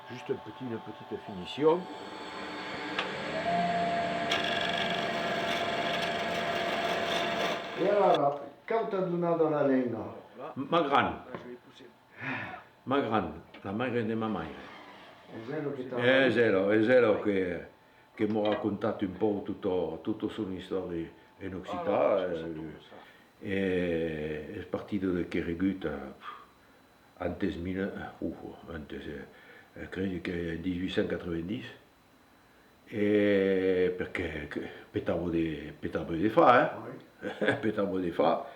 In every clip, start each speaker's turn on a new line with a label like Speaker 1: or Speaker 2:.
Speaker 1: Juste une petite finition.
Speaker 2: Et alors, quand tu as donné dans la laine?
Speaker 1: Ma grande. Ma grande, la madre di mia madre.
Speaker 2: È
Speaker 1: Zelo che mi ha raccontato un po' tutta sua storia in Occità. È partito da Keregut antes, credo che 1890. Perché petavo di fa, petavo di fa.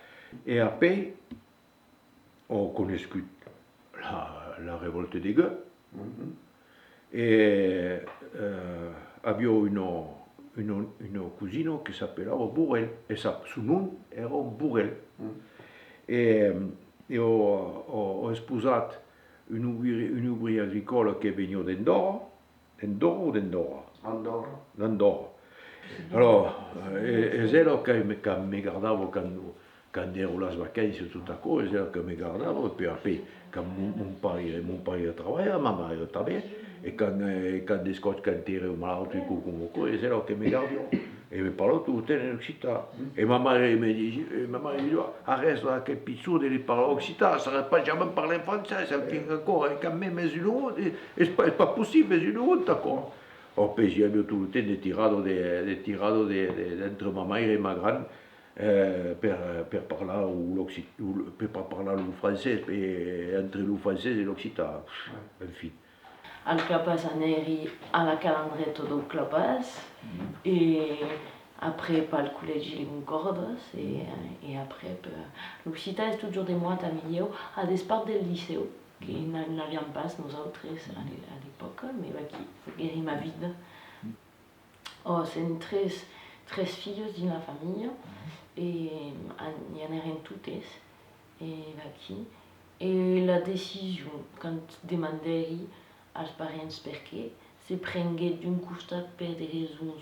Speaker 1: E poi ho conosciuto la rivolta di Gueux. E avevo un cugino che si appellava Burrell e suo nome era Burrell. E io ho sposato un ouvrier agricolo che veniva d'Andorra o d'Andorra? D'Andorra. Allora, è quello che mi guardavo quando ero alle vacanze e tutta cosa, è che mi guardavo e poi quand mon père travaillait, ma mère també, et quand des scots cantaient au malade et coucou, et c'est là que me gardions. Et me parlait tout en occitan. Et ma mère me disait, arrête là, quel pizzo de parler occitan, ça ne pas jamais parler français, ça fait encore, et quand même, mais une honte, et c'est pas possible, mais une honte, d'accord. Puis j'ai eu tout le temps des tirades entre ma mère et ma grande. Per parlare lo francese entre lo francese e l'occitan, infine.
Speaker 3: Al Clapas aneri alla Calandretto do Clapas et après par le collège de Concordes et après l'Occitan est toujours des mois à milieu à des parts del liceo qui n'avions pas nous autres à l'époque mais qui guérit ma vie. Oh, c'est une très filles dans la famille et il y en a toutes et la décision quand demandait als parents perché se prengué d'un costat per des raisons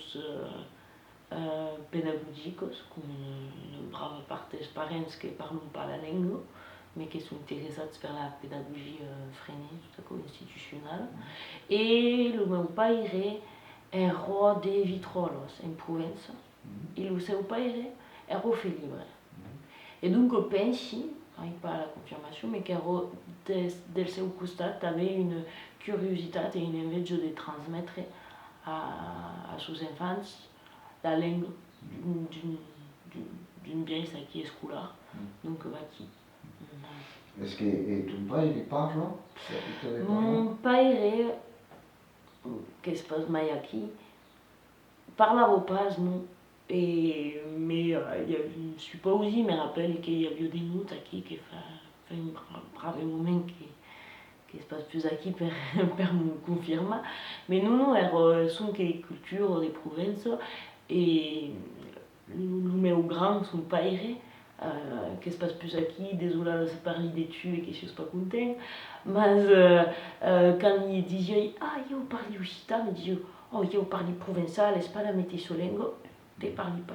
Speaker 3: pédagogiques, comme une brave part des parents qui ne parlent pas la langue, mais qui sont intéressés par la pédagogie freinée, tout institutionnelle. Et le meu père est roi de Vitrolos, en Provence, et le seu père est roi libre. Et donc, je pense, pas la confirmation, mais que del seu costat avait une curiosité et une envie de transmettre à ses enfants la langue d'une bien qui est scolaire. Donc, qui.
Speaker 2: Est-ce que ton père il parle?
Speaker 3: Mon père, que se passe ici, parlava pas, non. Mais je ne suis pas aussi, mais rappelle qu'il y a des notes qui fait un brave moment qui se passe plus ici per me confirmer. Mais non, sont que culture des provinces et le meu grand, son père, qui se passe plus ici, désolé de se parler d'études et que je suis pas content. Mais quand il disait, je parle occitan, il disait, je parle provençal, c'est pas la météo langue. Te parli pas.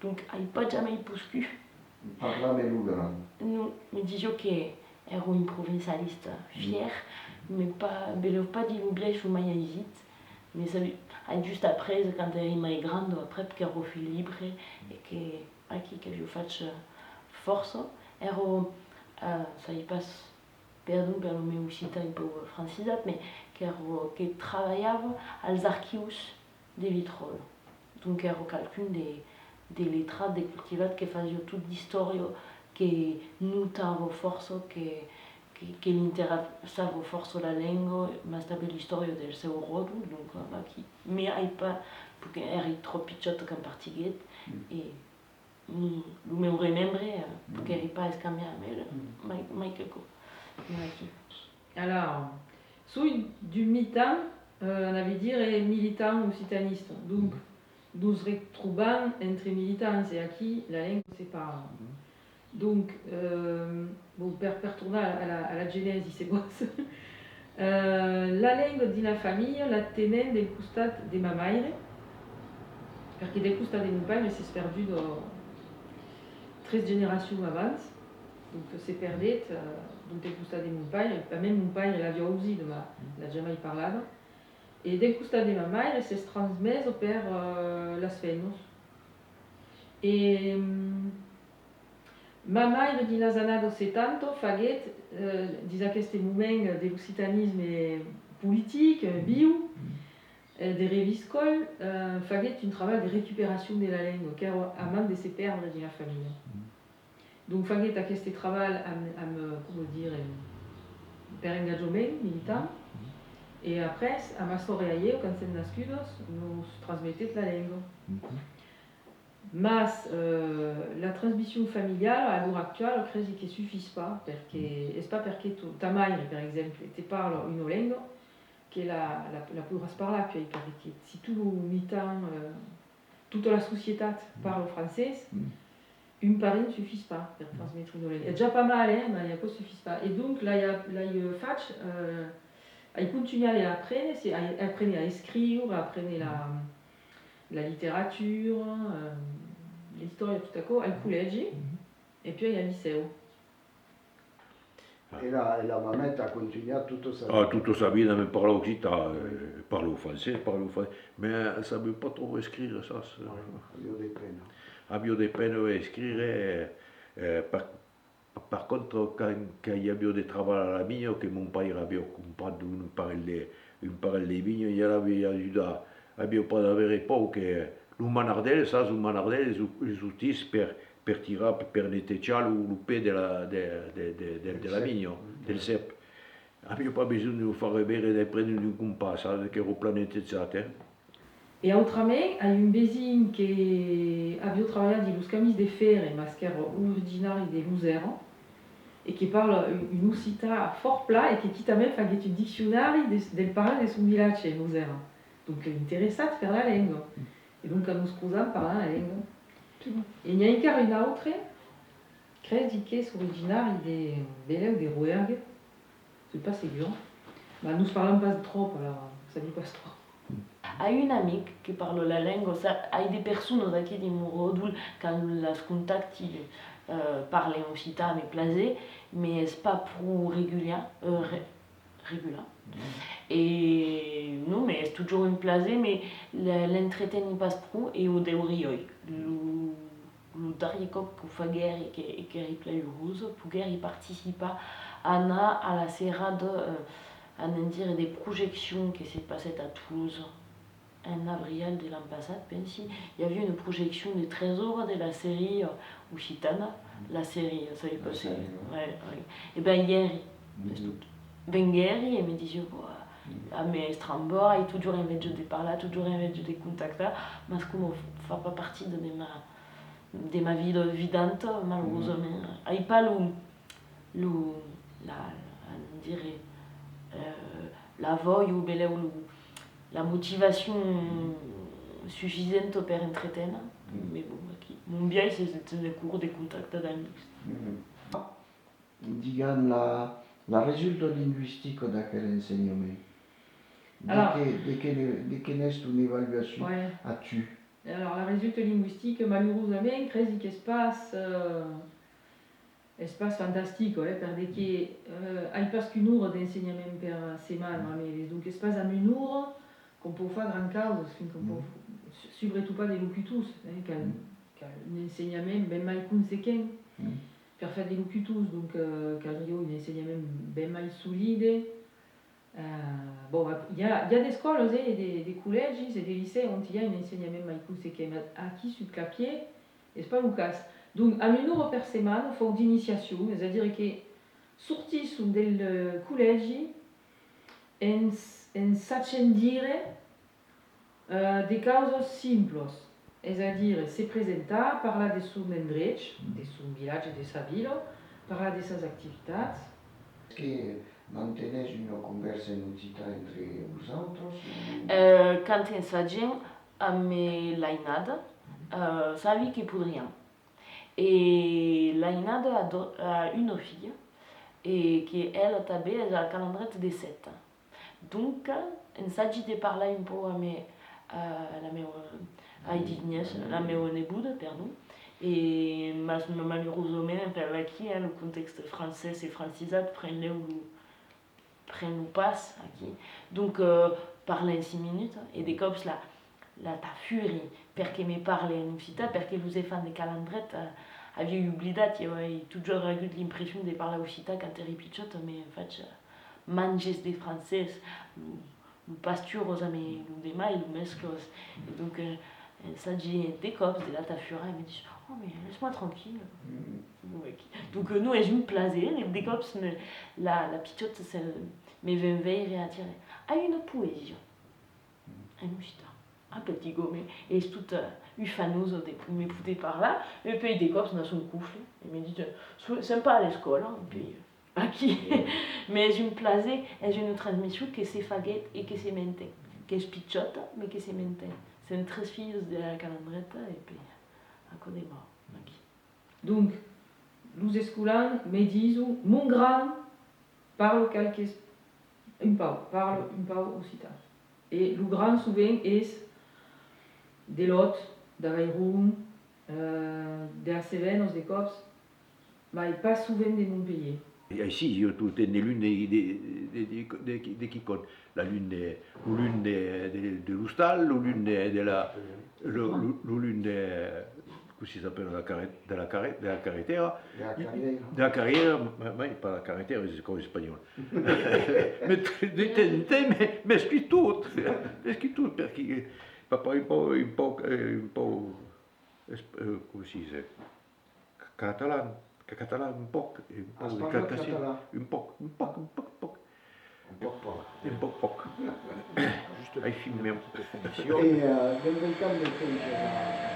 Speaker 3: Donc, il pas jamais poscu.
Speaker 2: Parlava l'ugra.
Speaker 3: Non, mais disons que era un provençaliste fier, mais pas dit l'oublier sur ma visite. Mais ça, juste après, quand elle est grande, après qu'elle refait libre et que je fasse force, ça y passe, pardon, per le meu occitan un peu francisat, mais qu'elle travaillait aux archives de Vitrolles. Donc, il y a quelqu'un des lettrats, des cultivats qui faisaient toute l'histoire, qui nous avons force, qui l'intéressait force la langue, mais c'était l'histoire de seu rodo, donc mais il n'y a pas, parce qu'elle est trop petite comme partie et nous me remembrons, parce qu'elle n'est pas escambiée, mais quelque chose.
Speaker 4: Alors, sous du militant, on avait dit militant ou citaniste, donc nous retrouvons entre militants et acquis la langue se sépare. Donc, pour retourner à la genèse, c'est quoi la langue de la famille la tenait del costat de ma mère, parce que del costat de mon père s'est perdu dans 13 générations avant. Donc se perdet, donc è custa di mon pare, a me mon pare l'aveva usato, ma l'ha già mai parlato. E del custa di mamma si è trasmesso per las fennos. E mamma di las annados 70 faguet dis aquest moment de l'occitanisme politique, bio, de reviscol, faguet un travail de récupération de la langue, car amant de se perdre dans la famille. Donc faguet aquest travail comment dire, per engagement militant, et après, à ma soirée, quand c'est nascudos, nous transmettait la langue. Mas la transmission familiale à l'heure actuelle, je crois qu'elle ne suffit pas, parce que c'est pas parce que ta mère, par exemple, te parle une langue, que la pourras parler, parce que si tout le militant, toute la société parle français, une parole ne suffit pas pour transmettre une langue. Il y a déjà pas mal, hein, mais il n'y a pas suffit pas. Et donc là, il fait, il continue à apprendre à écrire, à apprendre la littérature, l'histoire tout à coup, al collège, et puis il y a le lycée.
Speaker 2: Et la mamette a continué toute sa vie.
Speaker 1: Ah, toute sa vie, elle parlait occitan, parlait français, mais elle ne savait pas trop écrire ça.
Speaker 2: Io des peines.
Speaker 1: Avevo des peines à écrire. Par contre, quand il y avait des travaux à la vigne, que mon père avait compris une parole de vigne, il avait ajudé à pas d'avere pas que l'umanardel, ça, l'umanardel, les outils per tirar, per nettejar le pè de la vigne, del cep. Avevo pas besoin de fare bere de prendre un compas, che ero planetezzat.
Speaker 4: Et autrement, il y a une voisine qui avait travaillé dans les camis de fer et masquer originaire de Luzerne et qui parle une occita fort plat et qui même fait un dictionnaire des paroles de son village chez Luzerne. Donc intéressant de faire la langue. Et donc quand nous se croisons par la langue. Et il y a encore une autre, qui est originaire de Bélé ou de Rouergue. C'est pas sûr. Mais nous ne parlons pas trop, alors ça ne passe trop.
Speaker 3: Hay une amie qui parle la langue, hay des personnes aquí de Morodul quand nous les contactons parlent occitan et placé, mais c'est pas pour régulier. Et non, mais c'est toujours une placé, mais l'entretien n'y passe pas et au débrioi. Le dernier cop que fait guerre et qui replace rose, pour guerre il participa à la serrade, à dire des projections qui s'est passées à Toulouse. En avril de l'an passé, pensi, il y avait une projection des trésors de la série Occitana, la série, ça y est passé. Ouais. Et bien hier, il me disait, mais Strambor, il toujours envie de parler, toujours envie de contacter, mais comme on ne fait pas partie de ma vie vivante, malheureusement. Il n'y a pas la voix ou la motivation suffisante pour entretenir. Mais bon, mon bien, c'est des cours, des contacts d'amis.
Speaker 2: Diguem la résultat linguistique d'aquel enseignement.
Speaker 4: Alors,
Speaker 2: De quelle est une évaluation as-tu?
Speaker 4: Alors, la résultat linguistique, malheureusement, crée un espace fantastique, parce que il passe qu'une heure d'enseignement par semaine, mais donc espace à une heure qu'on peut faire grand cause, qu'on peut surtout pas des locutus, qu'un enseignement bien mal conséquent, pour faire des locutus, donc qu'un enseignement bien mal solide. Bon, il y a des écoles, des collèges et des lycées où il y a un enseignement mal conséquent, mais acquis sur le clapier, et c'est pas le cas. Donc, à une heure par semaine, il faut d'initiation, c'est-à-dire que sortis del collège, en sachant dire des causes simples, c'est-à-dire se présenter, parler de son endroit, de son village, de sa ville, parler de ses activités.
Speaker 2: Est-ce que maintenez une conversation entre vous autres?
Speaker 3: Quand on s'agit à mes lainades, ça vit qui pourrait. Et Lainade a une fille, et qui elle a un calendrier de 7 ans. Donc, on s'agit de parler un peu à mes Nièce, la mea nebuda, pardon. Et malheureusement, aqui, le contexte français et francisat prennent ou passe aqui. Donc, parla in 6 minutes, e de cops la ta furie, perché mi parla in uscita, perché vous fan de calandret, havia oblidat, io ho toujours avuto l'impression de parlar uscita quand eri picciot, mais en fait, manges de francès, lo pasturos a me lo demai, lo mesclos, et donc, ça j'ai des cops, de la ta furie, et me dit, oh mais laisse-moi tranquille. Donc nous, je me plaisais, des cops, la picciot, me venveille et attirer. A une poésie, un uscita. Un petit gommé, et c'est tout ufanoso de me pouter par là, et puis des cops dans son couffle, et me dit, sympa à l'école, hein, et puis, aqui, mais je me plaisais, et j'ai une transmission que c'est faguette et que c'est menté, que je pichote, mais que c'est menté. C'est une 13 filles de la calandrette, et puis, à côté de moi, aqui.
Speaker 4: Donc, nous escoulans, me disent, mon grand parle un pau occitan. Et le grand souvent est de lot, d'Aveyron, d'Arceven, des cops, mais pas souvent de Montpellier.
Speaker 1: Et ici, io tu tenne l'une de qui compte. La lune de l'Ustal, ou l'une de la... l'une de... Comment ça s'appelle? De la carretera. De la carrière, mais pas la carretera, c'est comme espagnol. Mais schi tutto, perché papà un po', come si dice, catalan un po', un po'. Giusto ai film un po'.
Speaker 2: E nel 20 anni c'era...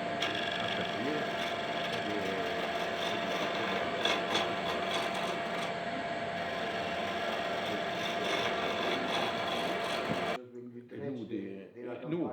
Speaker 1: Nous,